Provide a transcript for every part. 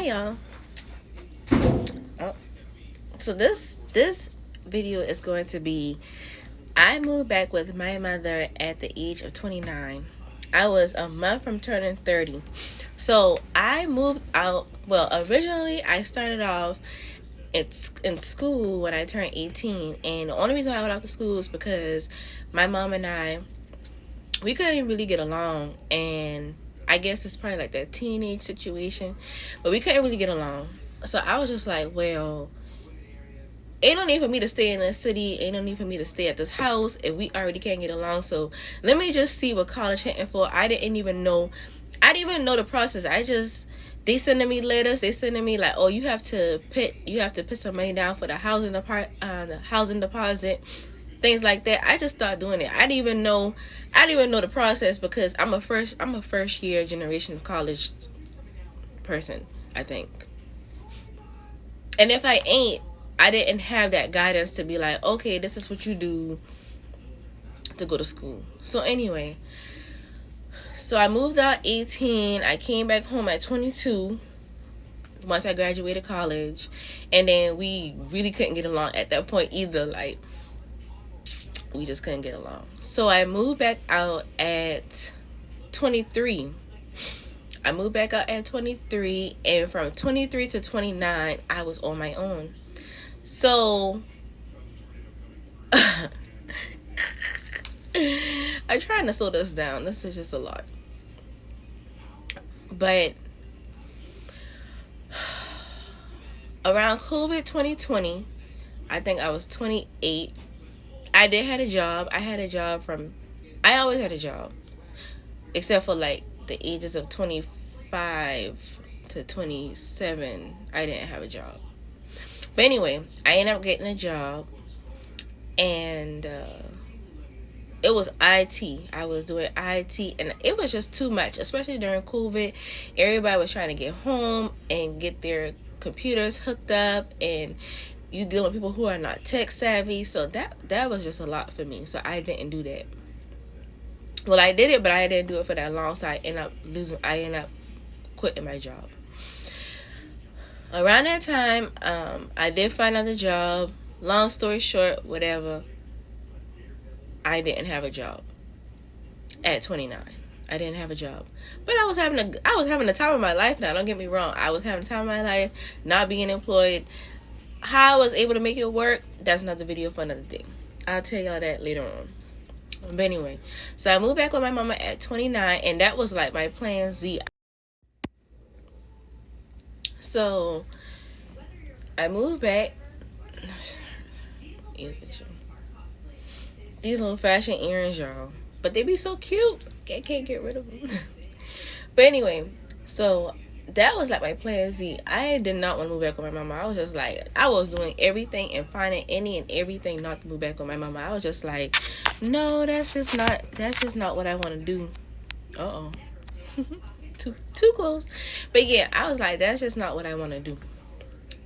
y'all. Oh, so this video is going to be I moved back with my mother at the age of 29. I was a month from turning 30. So I moved out. Well, originally I started off it's in school when I turned 18, and the only reason I went out to school is because my mom and I, we couldn't really get along, and I guess it's probably like that teenage situation, but we couldn't really get along. So I was just like, well, ain't no need for me to stay in the city, ain't no need for me to stay at this house if we already can't get along. So let me just see what college hitting for. I didn't even know the process. They sending me letters. They sending me like, oh, you have to put some money down for the housing deposit, things like that. I just started doing it. I didn't even know the process because I'm a first year generation of college person, I think. And if I ain't, I didn't have that guidance to be like, okay, this is what you do to go to school. So anyway, so I moved out 18. I came back home at 22 once I graduated college. And then we really couldn't get along at that point either. Like, we just couldn't get along. So I moved back out at 23. I moved back out at 23. And from 23 to 29, I was on my own. So I'm trying to slow this down. This is just a lot. But around COVID 2020, I think I was 28. I did have a job. I always had a job. Except for like the ages of 25 to 27, I didn't have a job. But anyway, I ended up getting a job, and it was IT. I was doing IT, and it was just too much, especially during COVID. Everybody was trying to get home and get their computers hooked up, and you dealing with people who are not tech savvy. So that was just a lot for me. So I didn't do that. Well, I did it, but I didn't do it for that long. So I ended up quitting my job. Around that time, I did find another job. Long story short, whatever, I didn't have a job at 29. I didn't have a job, but I was having the time of my life. Now, don't get me wrong, I was having the time of my life, not being employed. How I was able to make it work, that's another video for another day. I'll tell y'all that later on. But anyway, so I moved back with my mama at 29, and that was like my plan Z. So I moved back. These little fashion earrings, y'all, but they be so cute. I can't get rid of them. But anyway, so that was like my plan Z. I did not want to move back with my mama. I was just like, I was doing everything and finding any and everything not to move back with my mama. I was just like, no, that's just not what I want to do. Too close. But yeah, I was like, that's just not what I want to do.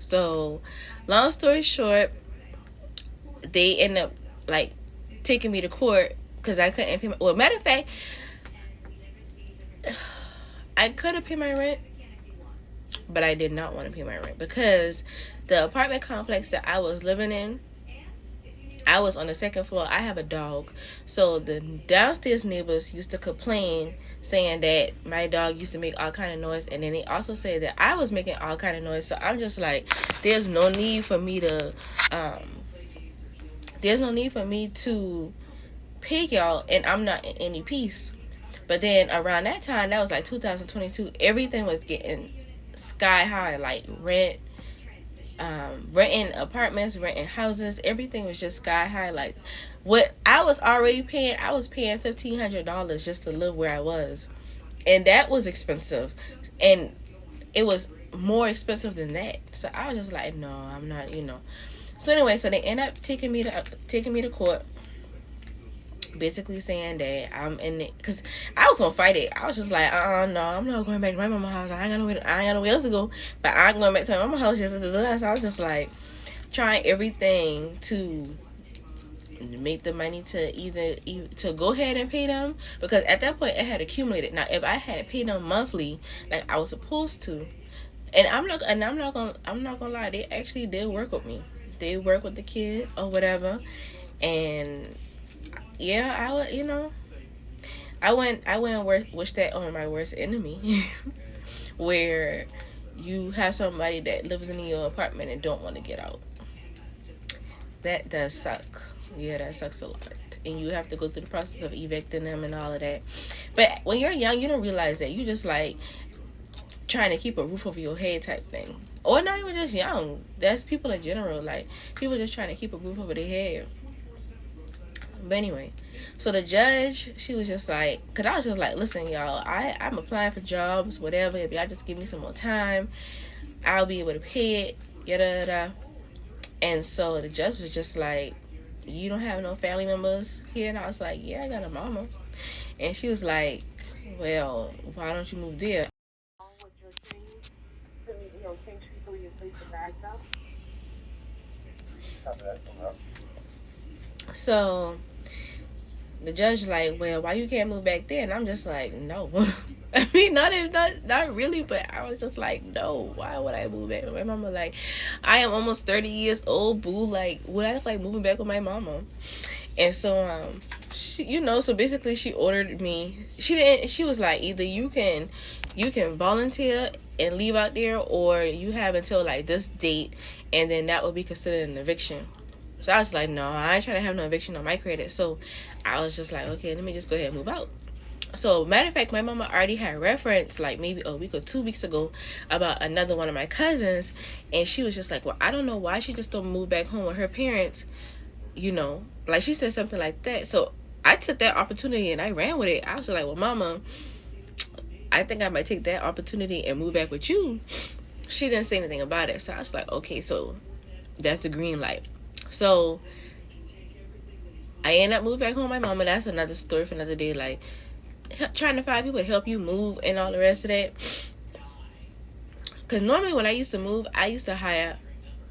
So long story short, they end up like taking me to court because I couldn't pay well, matter of fact, I could have paid my rent, but I did not want to pay my rent because the apartment complex that I was living in, I was on the second floor. I have a dog. So the downstairs neighbors used to complain saying that my dog used to make all kind of noise. And then they also say that I was making all kind of noise. So I'm just like, there's no need for me to pay y'all, and I'm not in any peace. But then around that time, that was like 2022, everything was getting sky high, like renting apartments, renting houses, everything was just sky high. Like what I was already paying, I was paying $1,500 just to live where I was, and that was expensive, and it was more expensive than that. So I was just like, no, I'm not, So anyway, so they end up taking me to court, basically saying that I'm in it, because I was gonna fight it. I was just like, no, I'm not going back to my mama's house. I ain't got nowhere else to go, but I'm going back to my mama's house. So I was just like trying everything to make the money to either to go ahead and pay them, because at that point it had accumulated. Now if I had paid them monthly like I was supposed to, And I'm not gonna lie, they actually did work with me. They work with the kid or whatever. And yeah, I would, I wouldn't wish that on my worst enemy. Where you have somebody that lives in your apartment and don't want to get out. That does suck. Yeah, that sucks a lot. And you have to go through the process of evicting them and all of that. But when you're young, you don't realize that. You just like trying to keep a roof over your head type thing. Or not even just young. That's people in general. Like, people just trying to keep a roof over their head. But anyway, so the judge, she was just like, because I was just like, listen, y'all, I'm applying for jobs, whatever. If y'all just give me some more time, I'll be able to pay it, yada, yada. And so the judge was just like, you don't have no family members here? And I was like, yeah, I got a mama. And she was like, well, why don't you move there? So the judge like, well, why you can't move back there? And I'm just like, no. I mean, not really, but I was just like, no, why would I move back with my mama? Like, I am almost 30 years old, boo. Like, would I like moving back with my mama? And so, she, so basically she ordered me, she was like, either you can volunteer and leave out there, or you have until like this date, and then that would be considered an eviction. So I was like, no, I ain't trying to have no eviction on my credit. So I was just like, okay, let me just go ahead and move out. So matter of fact, my mama already had reference like maybe a week or 2 weeks ago about another one of my cousins, and she was just like, well, I don't know why she just don't move back home with her parents, like she said something like that. So I took that opportunity and I ran with it. I was like, well, mama, I think I might take that opportunity and move back with you. She didn't say anything about it. So I was like, okay, so that's the green light. So I ended up moving back home with my mama. That's another story for another day. Like, trying to find people to help you move and all the rest of that. Because normally when I used to move, I used to hire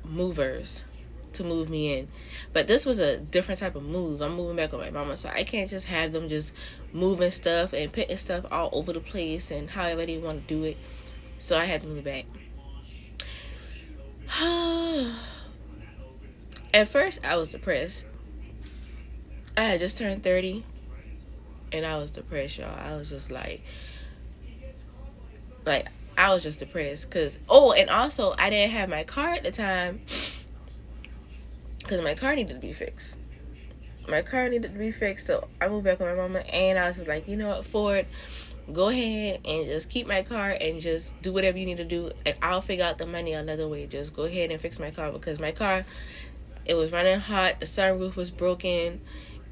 movers to move me in. But this was a different type of move. I'm moving back with my mama, so I can't just have them just moving stuff and putting stuff all over the place and however they want to do it. So I had to move back. At first, I was depressed. I had just turned 30, and I was depressed, y'all. I was just like I was just depressed. And also, I didn't have my car at the time, because my car needed to be fixed. So I moved back with my mama, and I was just like, you know what, Ford, go ahead and just keep my car and just do whatever you need to do, and I'll figure out the money another way. Just go ahead and fix my car, because my car, it was running hot, the sunroof was broken,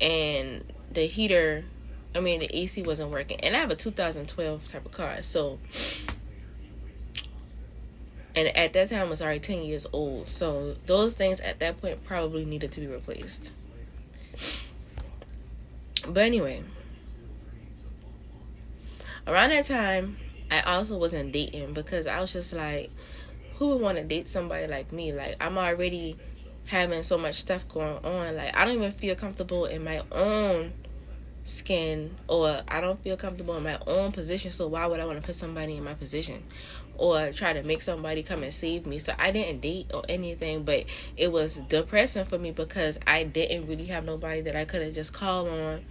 and the AC wasn't working. And I have a 2012 type of car, so, and at that time I was already 10 years old, so those things at that point probably needed to be replaced. But anyway, around that time, I also wasn't dating, because I was just like, who would want to date somebody like me? Like, I'm already having so much stuff going on. Like, I don't even feel comfortable in my own skin, or I don't feel comfortable in my own position, so why would I want to put somebody in my position or try to make somebody come and save me? So I didn't date or anything, but it was depressing for me because I didn't really have nobody that I could have just called on,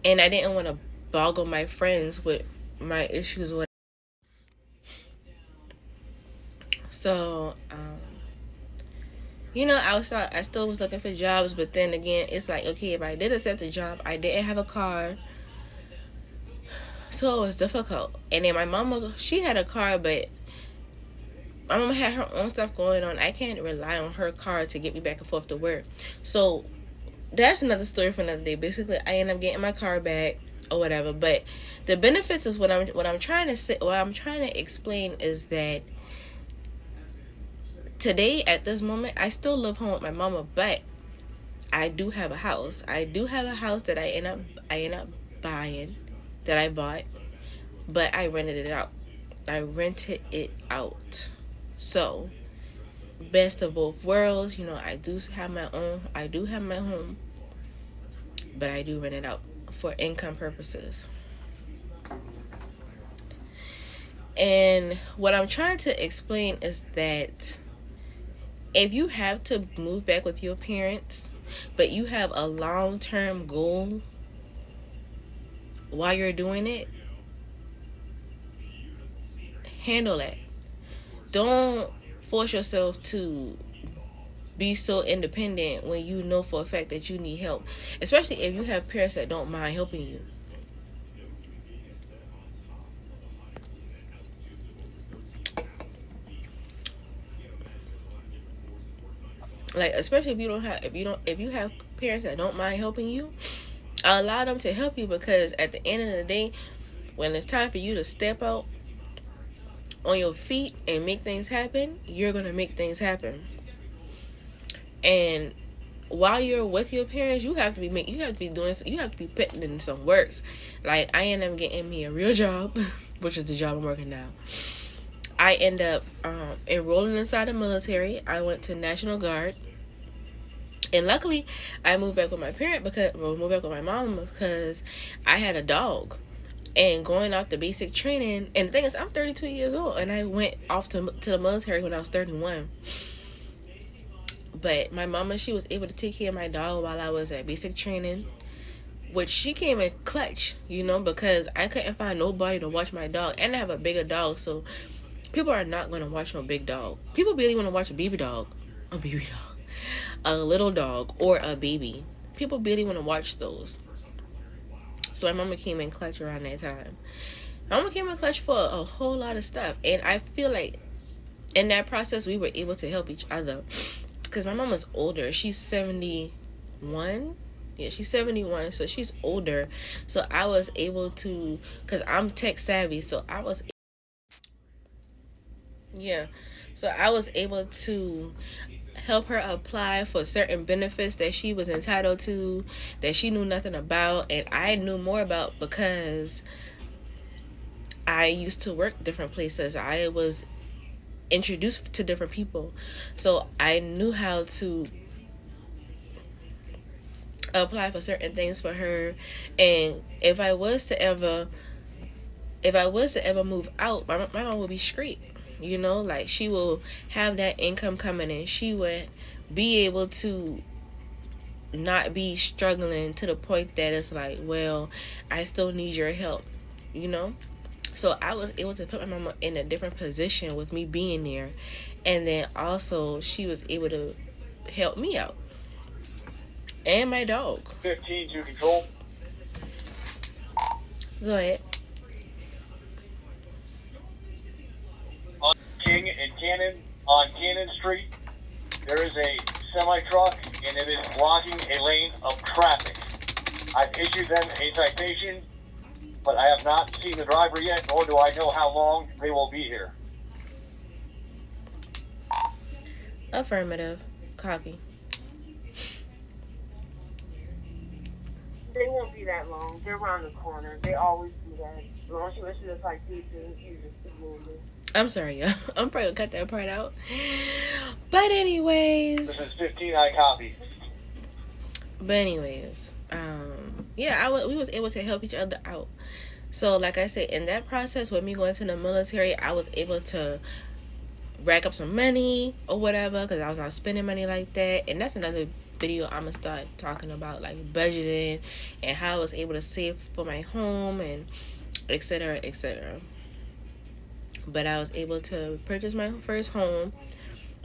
and I didn't want to boggle my friends with my issues. So I still was looking for jobs, but then again, it's like, okay, if I did accept the job, I didn't have a car, so it was difficult. And then my mama, she had a car, but my mama had her own stuff going on. I can't rely on her car to get me back and forth to work. So that's another story for another day. Basically, I ended up getting my car back or whatever. But the benefits is what I'm trying to say. What I'm trying to explain is that today, at this moment, I still live home with my mama, but I do have a house. I do have a house that I end up buying, that I bought, but I rented it out. So, best of both worlds. I do have my home, but I do rent it out for income purposes. And what I'm trying to explain is that if you have to move back with your parents, but you have a long-term goal while you're doing it, handle that. Don't force yourself to be so independent when you know for a fact that you need help, especially if you have parents that don't mind helping you. Like, especially if you have parents that don't mind helping you, allow them to help you, because at the end of the day, when it's time for you to step out on your feet and make things happen, you're gonna make things happen. And while you're with your parents, you have to be putting in some work. Like, I end up getting me a real job, which is the job I'm working now. I end up enrolling inside the military. I went to National Guard, and luckily I moved back with my mom because I had a dog. And going off the basic training, and the thing is, I'm 32 years old, and I went off to the military when I was 31. But my mama, she was able to take care of my dog while I was at basic training, which she came in clutch, because I couldn't find nobody to watch my dog, and I have a bigger dog, so people are not going to watch no big dog. People really want to watch a baby dog, a little dog, or a baby. People really want to watch those. So my mama came in clutch around that time. My mama came in clutch for a whole lot of stuff, and I feel like in that process we were able to help each other. Because my mama's older. She's 71. Yeah, she's 71, so she's older. So I was able to, because I'm tech savvy, so I was able to help her apply for certain benefits that she was entitled to, that she knew nothing about, and I knew more about because I used to work different places. I was introduced to different people, so I knew how to apply for certain things for her. And if I was to ever move out, my mom would be straight. Like, she will have that income coming in. She would be able to not be struggling to the point that it's like, well, I still need your help, So I was able to put my mama in a different position with me being there. And then also she was able to help me out. And my dog. 15 to control. Go ahead. On King and Cannon, on Cannon Street, there is a semi-truck, and it is blocking a lane of traffic. I've issued them a citation, but I have not seen the driver yet, nor do I know how long they will be here. Affirmative. Copy. They won't be that long. They're around the corner. They always do that. As long as you issue the citation, you just keep moving. I'm sorry, y'all. I'm probably gonna cut that part out. But anyways. This is 15, I copy. But anyways, we was able to help each other out. So like I said, in that process with me going to the military, I was able to rack up some money or whatever, because I was not spending money like that. And that's another video I'm gonna start talking about, like budgeting and how I was able to save for my home and etc. etc. But I was able to purchase my first home.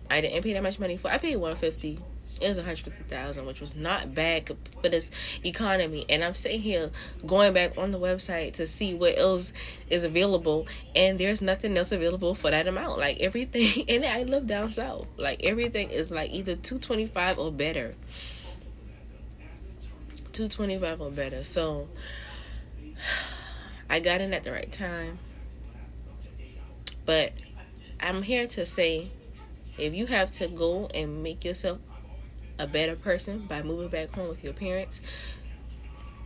I didn't pay that much money for. I paid $150. It was $150,000, which was not bad for this economy. And I'm sitting here going back on the website to see what else is available, and there's nothing else available for that amount. Like, everything, and I live down south. Like, everything is like either $225 or better. $225 or better. So I got in at the right time. But I'm here to say, if you have to go and make yourself a better person by moving back home with your parents,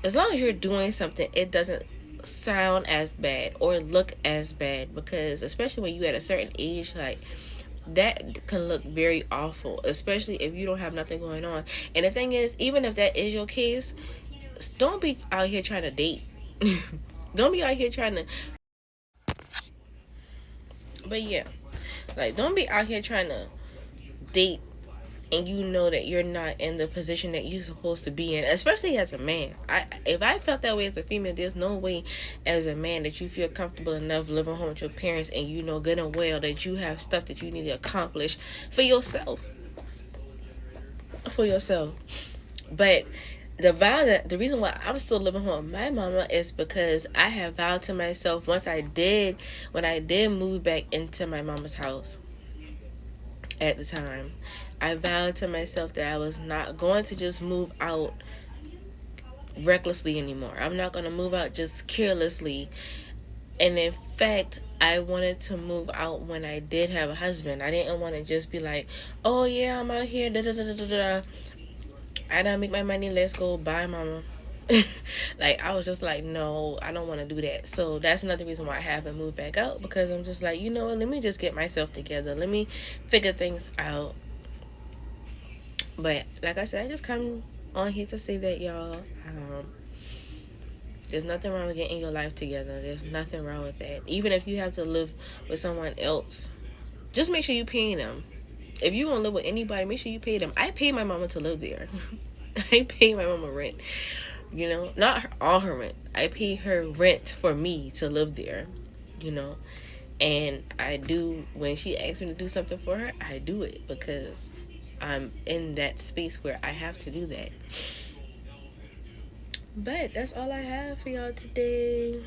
as long as you're doing something, it doesn't sound as bad or look as bad, because especially when you at a certain age, like, that can look very awful, especially if you don't have nothing going on. And the thing is, even if that is your case, don't be out here trying to date. Don't be out here trying to But yeah, like, don't be out here trying to date and you know that you're not in the position that you're supposed to be in, especially as a man. If I felt that way as a female, there's no way as a man that you feel comfortable enough living home with your parents and you know good and well that you have stuff that you need to accomplish for yourself. But the reason why I'm still living home with my mama is because I have vowed to myself when I did move back into my mama's house at the time, I vowed to myself that I was not going to just move out recklessly anymore. I'm not going to move out just carelessly. And in fact, I wanted to move out when I did have a husband. I didn't want to just be like, oh yeah, I'm out here, da da da da da da. I don't make my money, let's go, bye mama. Like, I was just like, no, I don't want to do that. So that's another reason why I haven't moved back out, because I'm just like, you know what, let me just get myself together, let me figure things out. But like I said, I just come on here to say that, y'all, there's nothing wrong with getting your life together. There's nothing wrong with that. Even if you have to live with someone else, just make sure you pay them. If you want to live with anybody, make sure you pay them. I pay my mama to live there. I pay my mama rent. You know, not all her rent. I pay her rent for me to live there. You know, and I do, when she asks me to do something for her, I do it because I'm in that space where I have to do that. But that's all I have for y'all today.